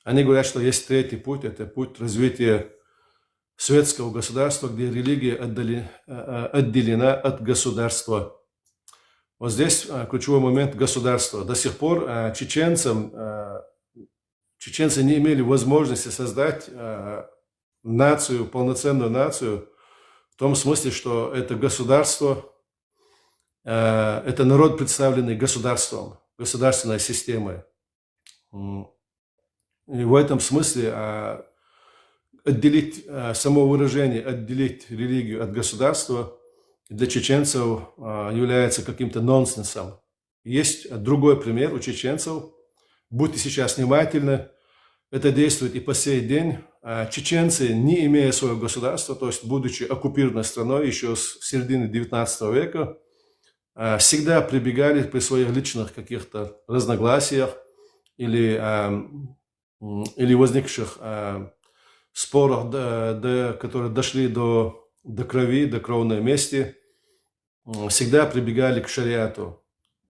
Они говорят, что есть третий путь, это путь развития светского государства, где религия отделена от государства. Вот здесь ключевой момент государства. До сих пор чеченцы не имели возможности создать нацию, полноценную нацию, в том смысле, что это государство, это народ, представленный государством, государственной системой. И в этом смысле отделить само выражение, отделить религию от государства для чеченцев является каким-то нонсенсом. Есть другой пример у чеченцев. Будьте сейчас внимательны, это действует и по сей день. Чеченцы, не имея своего государства, то есть будучи оккупированной страной еще с середины 19 века, всегда прибегали при своих личных каких-то разногласиях или возникших спорах, которые дошли до крови, до кровной мести, всегда прибегали к шариату.